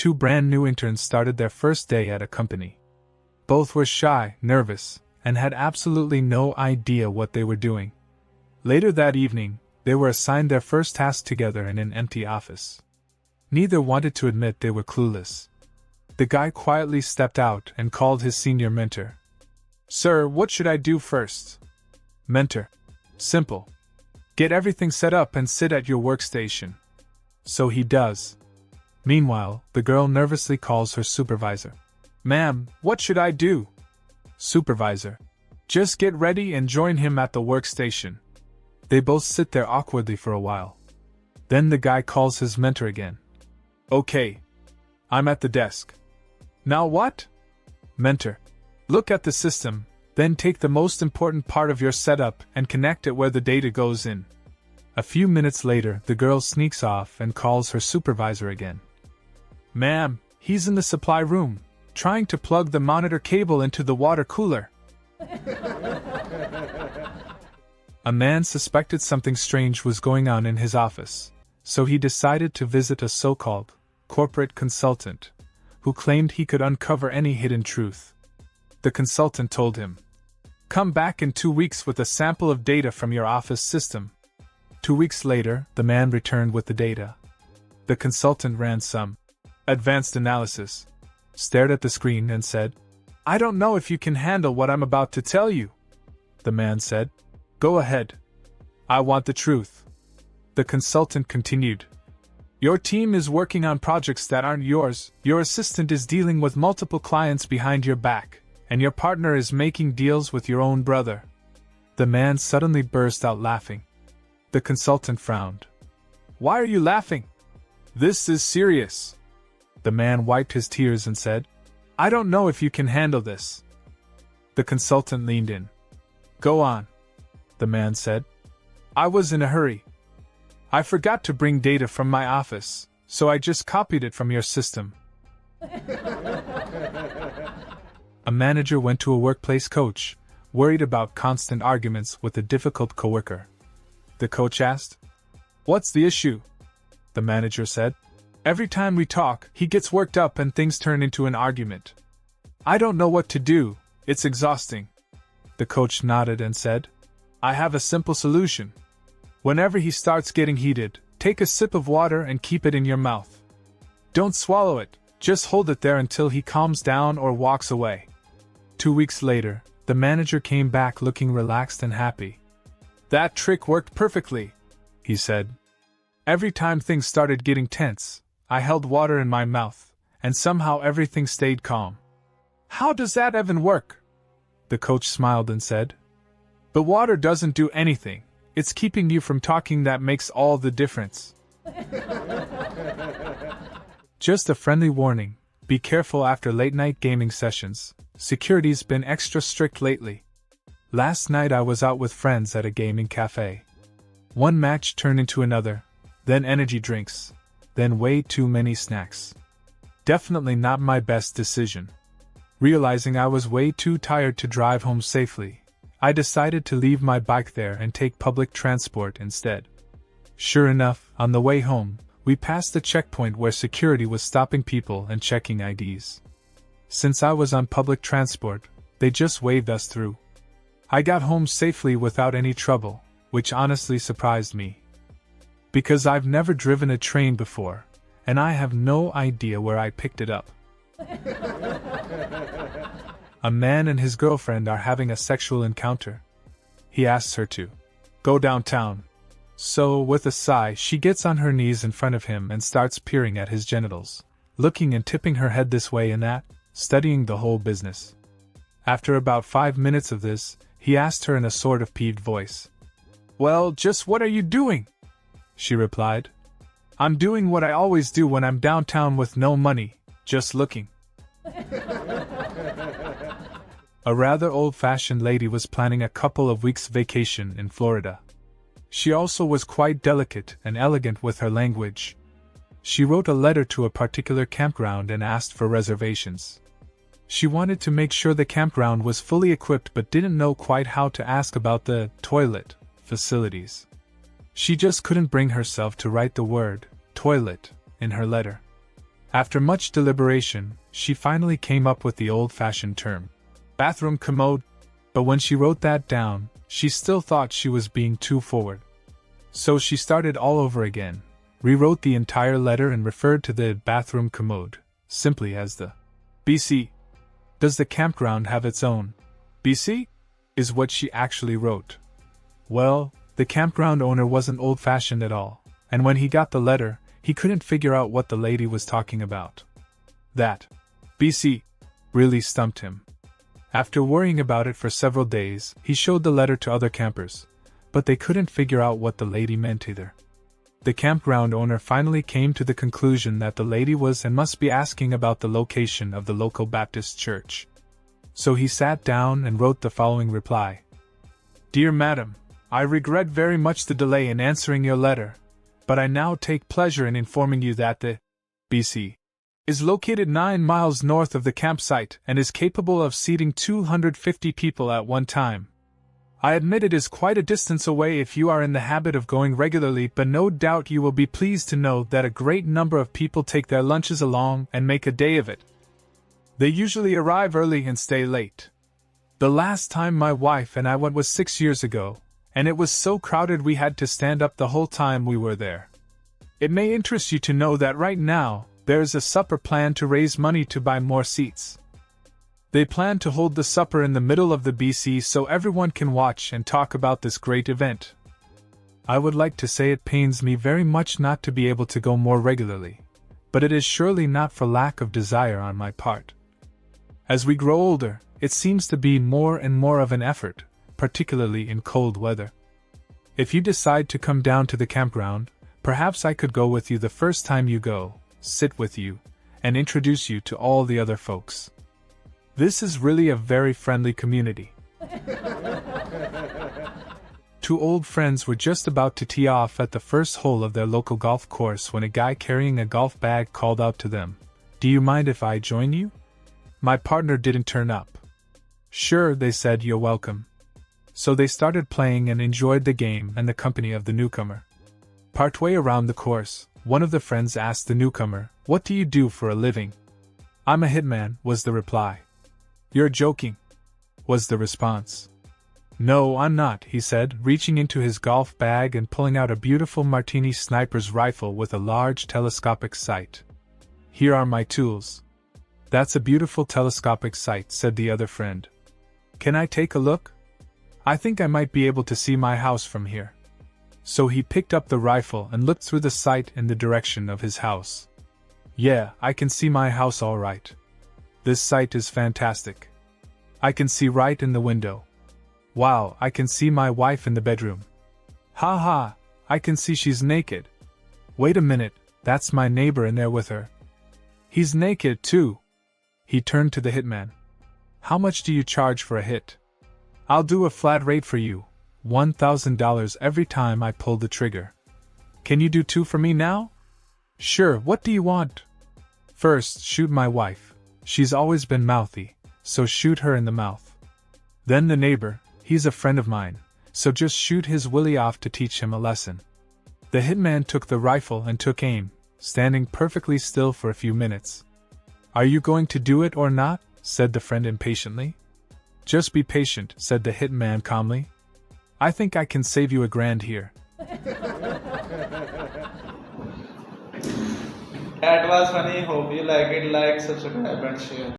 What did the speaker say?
two brand new interns started their first day at a company. Both were shy, nervous, and had absolutely no idea what they were doing. Later that evening, they were assigned their first task together in an empty office. Neither wanted to admit they were clueless. The guy quietly stepped out and called his senior mentor. "Sir, what should I do first?" Mentor: "Simple. Get everything set up and sit at your workstation." So he does. Meanwhile, the girl nervously calls her supervisor. "Ma'am, what should I do?" Supervisor: "Just get ready and join him at the workstation." They both sit there awkwardly for a while. Then the guy calls his mentor again. "Okay. I'm at the desk. Now what?" Mentor: "Look at the system, then take the most important part of your setup and connect it where the data goes in." A few minutes later, the girl sneaks off and calls her supervisor again. "Ma'am, he's in the supply room, trying to plug the monitor cable into the water cooler." A man suspected something strange was going on in his office, so he decided to visit a so-called corporate consultant, who claimed he could uncover any hidden truth. The consultant told him, "Come back in 2 weeks with a sample of data from your office system." 2 weeks later, the man returned with the data. The consultant ran some advanced analysis, stared at the screen and said, "I don't know if you can handle what I'm about to tell you." The man said, "Go ahead. I want the truth." The consultant continued, "Your team is working on projects that aren't yours, your assistant is dealing with multiple clients behind your back, and your partner is making deals with your own brother." The man suddenly burst out laughing. The consultant frowned. "Why are you laughing? This is serious." The man wiped his tears and said, "I don't know if you can handle this." The consultant leaned in. "Go on," the man said. "I was in a hurry. I forgot to bring data from my office, so I just copied it from your system." A manager went to a workplace coach, worried about constant arguments with a difficult coworker. The coach asked, "What's the issue?" The manager said, "Every time we talk, he gets worked up and things turn into an argument. I don't know what to do, it's exhausting." The coach nodded and said, "I have a simple solution. Whenever he starts getting heated, take a sip of water and keep it in your mouth. Don't swallow it, just hold it there until he calms down or walks away." 2 weeks later, the manager came back looking relaxed and happy. "That trick worked perfectly," he said. "Every time things started getting tense, I held water in my mouth, and somehow everything stayed calm." "How does that even work?" The coach smiled and said, "The water doesn't do anything, it's keeping you from talking that makes all the difference." Just a friendly warning, be careful after late-night gaming sessions, security's been extra strict lately. Last night I was out with friends at a gaming cafe. One match turned into another, then energy drinks, then way too many snacks. Definitely not my best decision. Realizing I was way too tired to drive home safely, I decided to leave my bike there and take public transport instead. Sure enough, on the way home, we passed the checkpoint where security was stopping people and checking IDs. Since I was on public transport, they just waved us through. I got home safely without any trouble, which honestly surprised me. Because I've never driven a train before, and I have no idea where I picked it up. A man and his girlfriend are having a sexual encounter. He asks her to go downtown. So, with a sigh, she gets on her knees in front of him and starts peering at his genitals, looking and tipping her head this way and that, studying the whole business. After about 5 minutes of this, he asked her in a sort of peeved voice, "Well, just what are you doing?" She replied, "I'm doing what I always do when I'm downtown with no money, just looking." A rather old-fashioned lady was planning a couple of weeks' vacation in Florida. She also was quite delicate and elegant with her language. She wrote a letter to a particular campground and asked for reservations. She wanted to make sure the campground was fully equipped but didn't know quite how to ask about the toilet facilities. She just couldn't bring herself to write the word toilet in her letter. After much deliberation, she finally came up with the old-fashioned term, bathroom commode, but when she wrote that down, she still thought she was being too forward. So she started all over again, rewrote the entire letter and referred to the bathroom commode simply as the BC. Does the campground have its own BC? Is what she actually wrote. Well, the campground owner wasn't old-fashioned at all, and when he got the letter, he couldn't figure out what the lady was talking about. That BC really stumped him. After worrying about it for several days, he showed the letter to other campers, but they couldn't figure out what the lady meant either. The campground owner finally came to the conclusion that the lady was and must be asking about the location of the local Baptist church. So he sat down and wrote the following reply. Dear Madam, I regret very much the delay in answering your letter, but I now take pleasure in informing you that the BC is located 9 miles north of the campsite and is capable of seating 250 people at one time. I admit it is quite a distance away if you are in the habit of going regularly, but no doubt you will be pleased to know that a great number of people take their lunches along and make a day of it. They usually arrive early and stay late. The last time my wife and I went was 6 years ago, and it was so crowded we had to stand up the whole time we were there. It may interest you to know that right now, there is a supper plan to raise money to buy more seats. They plan to hold the supper in the middle of the BC so everyone can watch and talk about this great event. I would like to say it pains me very much not to be able to go more regularly, but it is surely not for lack of desire on my part. As we grow older, it seems to be more and more of an effort, particularly in cold weather. If you decide to come down to the campground, perhaps I could go with you the first time you go, sit with you, and introduce you to all the other folks. This is really a very friendly community. Two old friends were just about to tee off at the first hole of their local golf course when a guy carrying a golf bag called out to them, "Do you mind if I join you?" My partner didn't turn up. Sure, they said, you're welcome. So they started playing and enjoyed the game and the company of the newcomer. Partway around the course, one of the friends asked the newcomer, "What do you do for a living?" "I'm a hitman," was the reply. "You're joking," was the response. "No, I'm not," he said, reaching into his golf bag and pulling out a beautiful Martini sniper's rifle with a large telescopic sight. "Here are my tools." "That's a beautiful telescopic sight," said the other friend. "Can I take a look? I think I might be able to see my house from here." So he picked up the rifle and looked through the sight in the direction of his house. "Yeah, I can see my house all right. This sight is fantastic. I can see right in the window. Wow, I can see my wife in the bedroom. Ha ha, I can see she's naked. Wait a minute, that's my neighbor in there with her. He's naked too." He turned to the hitman. "How much do you charge for a hit?" "I'll do a flat rate for you, $1,000 every time I pull the trigger." "Can you do 2 for me now?" "Sure, what do you want?" "First, shoot my wife. She's always been mouthy, so shoot her in the mouth. Then the neighbor, he's a friend of mine, so just shoot his willy off to teach him a lesson." The hitman took the rifle and took aim, standing perfectly still for a few minutes. "Are you going to do it or not?" said the friend impatiently. "Just be patient," said the hitman calmly. "I think I can save you $1,000 here." That was funny. Hope you like it. Like, subscribe, and share.